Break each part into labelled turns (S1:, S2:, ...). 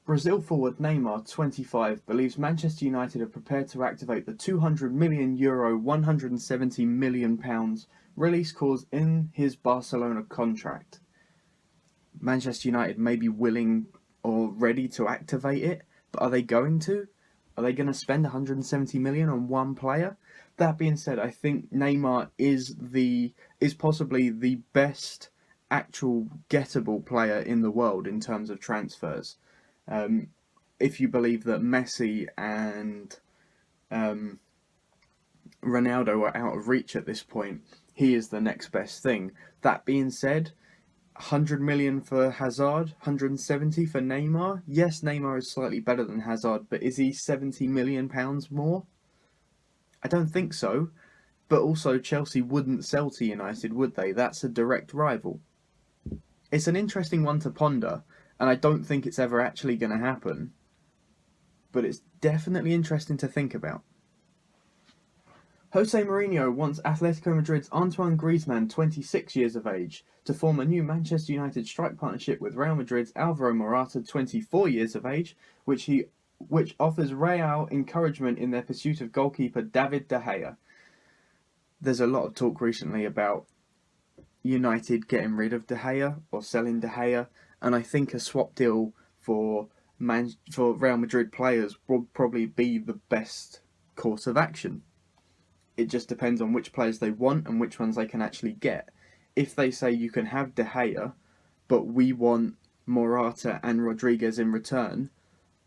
S1: Brazil forward Neymar, 25, believes Manchester United are prepared to activate the €200 million, £170 million release clause in his Barcelona contract. Manchester United may be willing or ready to activate it, but are they going to? Are they going to spend 170 million on one player? That being said, I think Neymar is possibly the best actual gettable player in the world in terms of transfers. If you believe that Messi and Ronaldo are out of reach at this point, he is the next best thing. That being said, 100 million for Hazard, 170 for Neymar. Yes, Neymar is slightly better than Hazard, but is he 70 million pounds more? I don't think so. But also, Chelsea wouldn't sell to United, would they? That's a direct rival. It's an interesting one to ponder, and I don't think it's ever actually going to happen. But it's definitely interesting to think about. Jose Mourinho wants Atletico Madrid's Antoine Griezmann, 26 years of age, to form a new Manchester United strike partnership with Real Madrid's Alvaro Morata, 24 years of age, which offers Real encouragement in their pursuit of goalkeeper David De Gea. There's a lot of talk recently about United getting rid of De Gea or selling De Gea, and I think a swap deal for Real Madrid players will probably be the best course of action. It just depends on which players they want and which ones they can actually get. If they say you can have De Gea, but we want Morata and Rodriguez in return,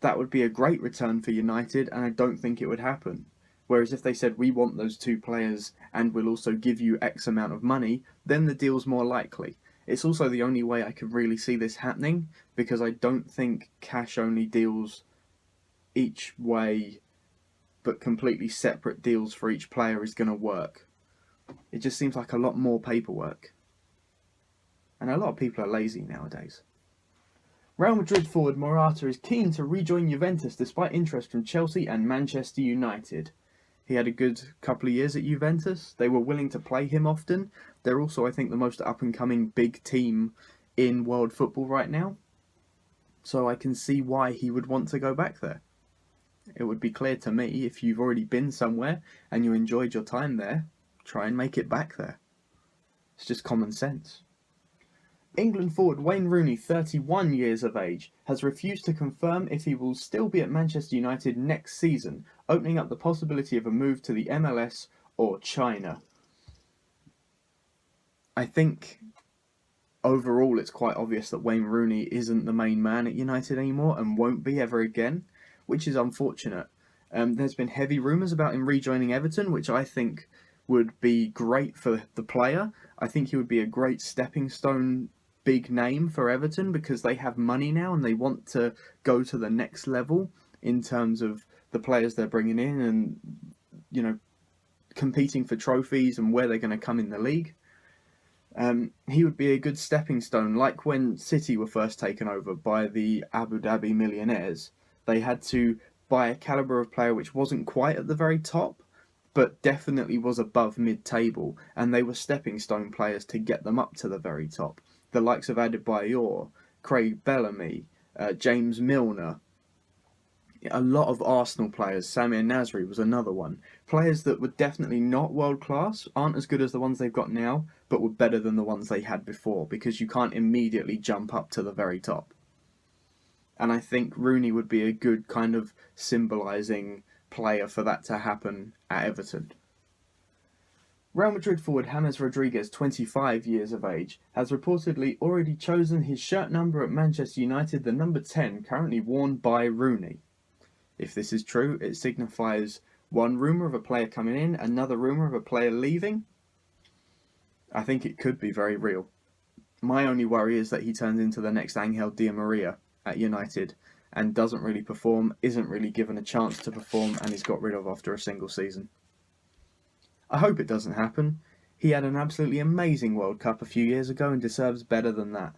S1: that would be a great return for United, and I don't think it would happen. Whereas if they said we want those two players and we'll also give you X amount of money, then the deal's more likely. It's also the only way I could really see this happening, because I don't think cash-only deals each way but completely separate deals for each player is going to work. It just seems like a lot more paperwork. And a lot of people are lazy nowadays. Real Madrid forward Morata is keen to rejoin Juventus despite interest from Chelsea and Manchester United. He had a good couple of years at Juventus. They were willing to play him often. They're also, I think, the most up-and-coming big team in world football right now. So I can see why he would want to go back there. It would be clear to me, if you've already been somewhere and you enjoyed your time there, try and make it back there. It's just common sense. England forward Wayne Rooney, 31 years of age, has refused to confirm if he will still be at Manchester United next season, opening up the possibility of a move to the MLS or China. I think overall it's quite obvious that Wayne Rooney isn't the main man at United anymore and won't be ever again, which is unfortunate. There's been heavy rumours about him rejoining Everton, which I think would be great for the player. I think he would be a great stepping stone big name for Everton, because they have money now and they want to go to the next level in terms of the players they're bringing in and, you know, competing for trophies and where they're going to come in the league. He would be a good stepping stone, like when City were first taken over by the Abu Dhabi millionaires. They had to buy a calibre of player which wasn't quite at the very top, but definitely was above mid-table, and they were stepping stone players to get them up to the very top. The likes of Adebayor, Craig Bellamy, James Milner, a lot of Arsenal players. Samir Nasri was another one. Players that were definitely not world-class, aren't as good as the ones they've got now, but were better than the ones they had before, because you can't immediately jump up to the very top. And I think Rooney would be a good kind of symbolising player for that to happen at Everton. Real Madrid forward James Rodriguez, 25 years of age, has reportedly already chosen his shirt number at Manchester United, the number 10, currently worn by Rooney. If this is true, it signifies one rumour of a player coming in, another rumour of a player leaving. I think it could be very real. My only worry is that he turns into the next Angel Di Maria at United and doesn't really perform, isn't really given a chance to perform, and is got rid of after a single season. I hope it doesn't happen. He had an absolutely amazing World Cup a few years ago and deserves better than that.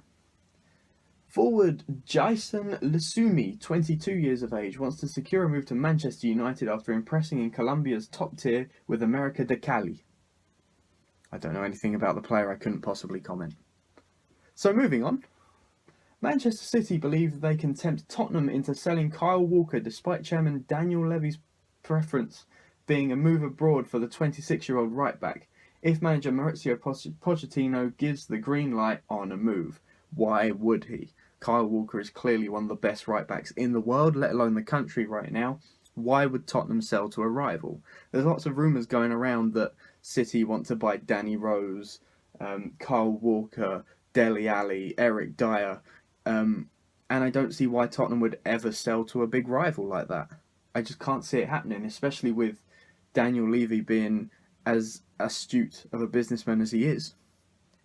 S1: Forward Jason Lusumi, 22 years of age, wants to secure a move to Manchester United after impressing in Colombia's top tier with América de Cali. I don't know anything about the player, I couldn't possibly comment. So moving on. Manchester City believe they can tempt Tottenham into selling Kyle Walker despite chairman Daniel Levy's preference being a move abroad for the 26-year-old right-back if manager Mauricio Pochettino gives the green light on a move. Why would he? Kyle Walker is clearly one of the best right-backs in the world, let alone the country right now. Why would Tottenham sell to a rival? There's lots of rumours going around that City want to buy Danny Rose, Kyle Walker, Dele Alli, Eric Dyer, and I don't see why Tottenham would ever sell to a big rival like that. I just can't see it happening, especially with Daniel Levy being as astute of a businessman as he is.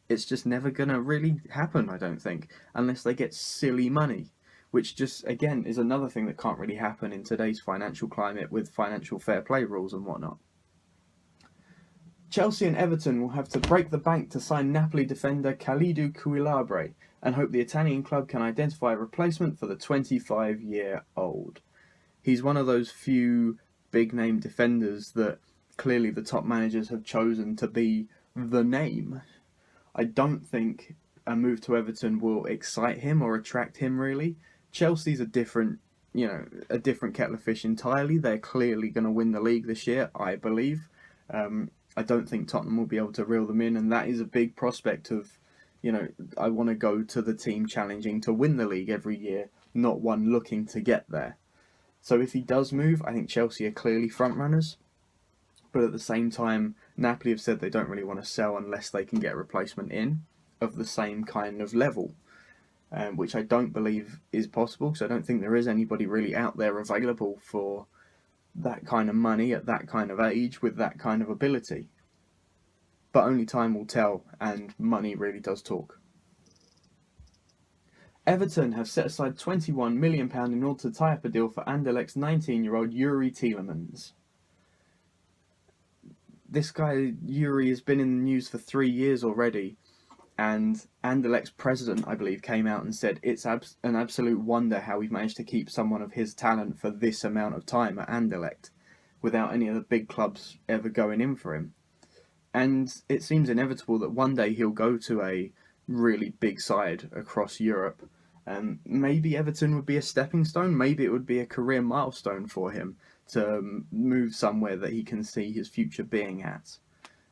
S1: It's just never going to really happen, I don't think, unless they get silly money, which just, again, is another thing that can't really happen in today's financial climate with financial fair play rules and whatnot. Chelsea and Everton will have to break the bank to sign Napoli defender Kalidou Koulibaly and hope the Italian club can identify a replacement for the 25-year-old. He's one of those few big-name defenders that clearly the top managers have chosen to be the name. I don't think a move to Everton will excite him or attract him, really. Chelsea's a different kettle of fish entirely. They're clearly going to win the league this year, I believe. I don't think Tottenham will be able to reel them in, and that is a big prospect of, I want to go to the team challenging to win the league every year, not one looking to get there. So if he does move, I think Chelsea are clearly front runners. But at the same time, Napoli have said they don't really want to sell unless they can get a replacement in of the same kind of level, which I don't believe is possible, because I don't think there is anybody really out there available for that kind of money at that kind of age with that kind of ability. But only time will tell, and money really does talk. Everton have set aside £21 million in order to tie up a deal for Anderlecht's 19-year-old Yuri Tielemans. This guy, Yuri, has been in the news for 3 years already, and Anderlecht's president, I believe, came out and said it's an absolute wonder how we've managed to keep someone of his talent for this amount of time at Anderlecht without any of the big clubs ever going in for him. And it seems inevitable that one day he'll go to a really big side across Europe. Maybe Everton would be a stepping stone, maybe it would be a career milestone for him to move somewhere that he can see his future being at.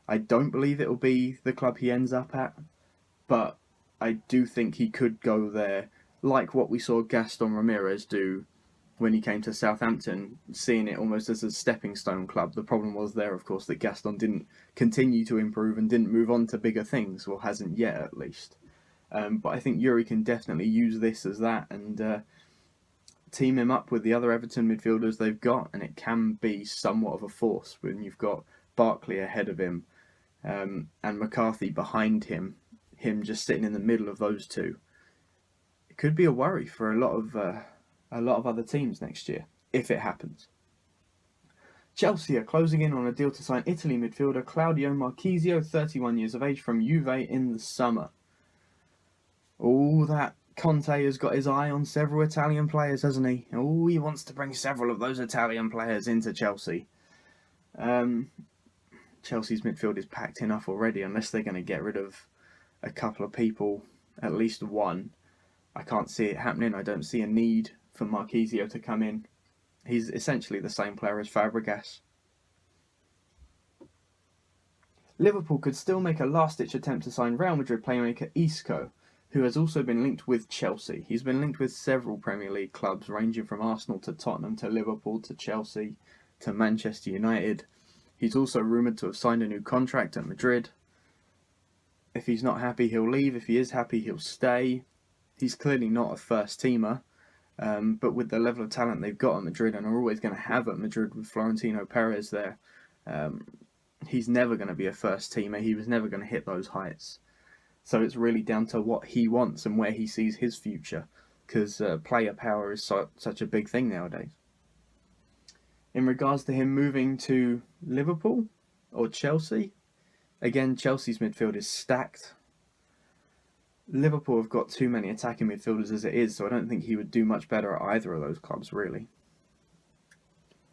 S1: I don't believe it will be the club he ends up at, but I do think he could go there, like what we saw Gaston Ramirez do when he came to Southampton, seeing it almost as a stepping stone club. The problem was there, of course, that Gaston didn't continue to improve and didn't move on to bigger things, or hasn't yet at least. But I think Yuri can definitely use this as that and team him up with the other Everton midfielders they've got, and it can be somewhat of a force when you've got Barkley ahead of him and McCarthy behind him just sitting in the middle of those two. It could be a worry for a lot of other teams next year, if it happens. Chelsea are closing in on a deal to sign Italy midfielder Claudio Marchisio, 31 years of age, from Juve in the summer. That Conte has got his eye on several Italian players, hasn't he? He wants to bring several of those Italian players into Chelsea. Chelsea's midfield is packed enough already, unless they're going to get rid of a couple of people, at least one. I can't see it happening. I don't see a need for Marchisio to come in. He's essentially the same player as Fabregas. Liverpool could still make a last-ditch attempt to sign Real Madrid playmaker Isco, who has also been linked with Chelsea. He's been linked with several Premier League clubs, ranging from Arsenal to Tottenham to Liverpool to Chelsea to Manchester United. He's also rumoured to have signed a new contract at Madrid. If he's not happy, he'll leave. If he is happy, he'll stay. He's clearly not a first-teamer, but with the level of talent they've got at Madrid and are always going to have at Madrid with Florentino Perez there, he's never going to be a first-teamer. He was never going to hit those heights. So it's really down to what he wants and where he sees his future, because player power is such a big thing nowadays. In regards to him moving to Liverpool or Chelsea, again, Chelsea's midfield is stacked. Liverpool have got too many attacking midfielders as it is, so I don't think he would do much better at either of those clubs, really.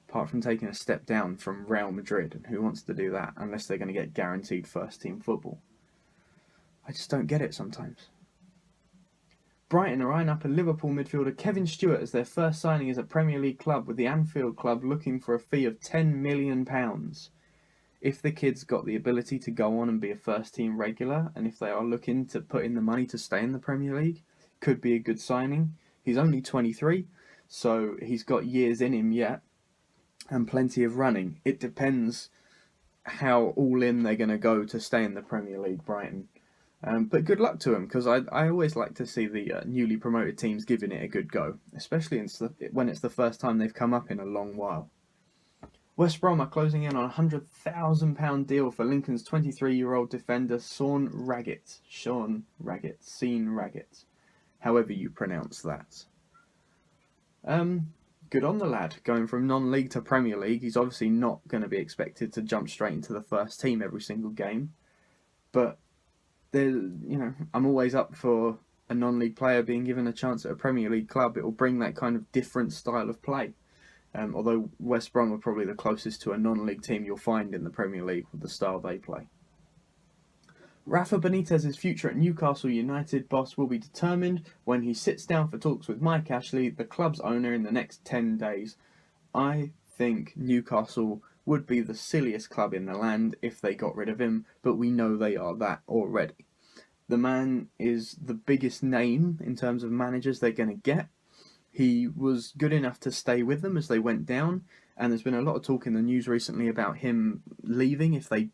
S1: Apart from taking a step down from Real Madrid, and who wants to do that unless they're going to get guaranteed first-team football? I just don't get it sometimes. Brighton are eyeing up a Liverpool midfielder Kevin Stewart as their first signing as a Premier League club, with the Anfield club looking for a fee of £10 million. If the kid's got the ability to go on and be a first team regular, and if they are looking to put in the money to stay in the Premier League, could be a good signing. He's only 23, so he's got years in him yet, and plenty of running. It depends how all in they're going to go to stay in the Premier League, Brighton. But good luck to them, because I always like to see the newly promoted teams giving it a good go, especially when it's the first time they've come up in a long while. West Brom are closing in on a £100,000 deal for Lincoln's 23-year-old defender Sean Raggett, however you pronounce that. Good on the lad, going from non-league to Premier League. He's obviously not going to be expected to jump straight into the first team every single game, but I'm always up for a non-league player being given a chance at a Premier League club. It will bring that kind of different style of play. Although West Brom are probably the closest to a non-league team you'll find in the Premier League with the style they play. Rafa Benitez's future at Newcastle United boss will be determined when he sits down for talks with Mike Ashley, the club's owner, in the next 10 days. I think Newcastle would be the silliest club in the land if they got rid of him, but we know they are that already. The man is the biggest name in terms of managers they're going to get. He was good enough to stay with them as they went down, and there's been a lot of talk in the news recently about him leaving if he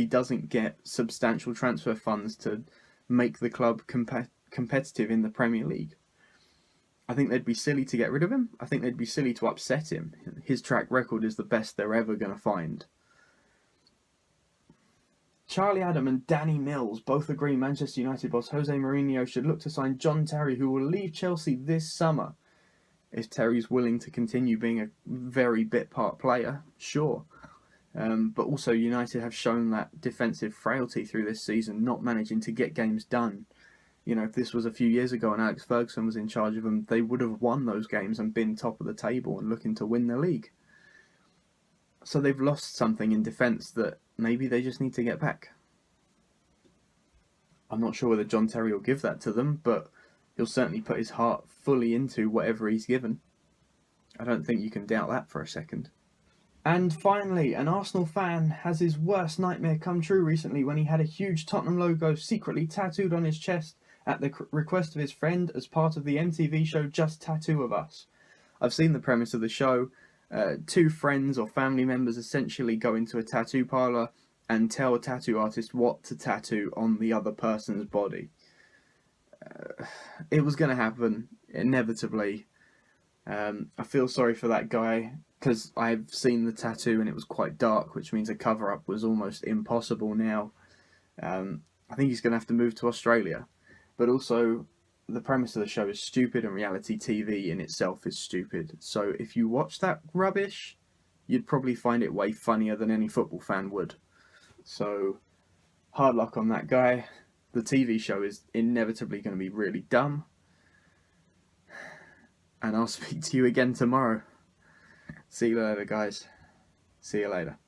S1: doesn't get substantial transfer funds to make the club competitive in the Premier League. I think they'd be silly to get rid of him. I think they'd be silly to upset him. His track record is the best they're ever going to find. Charlie Adam and Danny Mills both agree Manchester United boss Jose Mourinho should look to sign John Terry, who will leave Chelsea this summer. If Terry's willing to continue being a very bit part player, sure. But also United have shown that defensive frailty through this season, not managing to get games done. If this was a few years ago and Alex Ferguson was in charge of them, they would have won those games and been top of the table and looking to win the league. So they've lost something in defence that maybe they just need to get back. I'm not sure whether John Terry will give that to them, but he'll certainly put his heart fully into whatever he's given. I don't think you can doubt that for a second. And finally, an Arsenal fan has his worst nightmare come true recently when he had a huge Tottenham logo secretly tattooed on his chest at the request of his friend as part of the MTV show Just Tattoo of Us. I've seen the premise of the show. Two friends or family members essentially go into a tattoo parlour and tell a tattoo artist what to tattoo on the other person's body. It was going to happen, inevitably. I feel sorry for that guy, because I've seen the tattoo and it was quite dark, which means a cover-up was almost impossible now. I think he's going to have to move to Australia. But also, the premise of the show is stupid, and reality TV in itself is stupid. So if you watch that rubbish, you'd probably find it way funnier than any football fan would. So, hard luck on that guy. The TV show is inevitably going to be really dumb. And I'll speak to you again tomorrow. See you later, guys. See you later.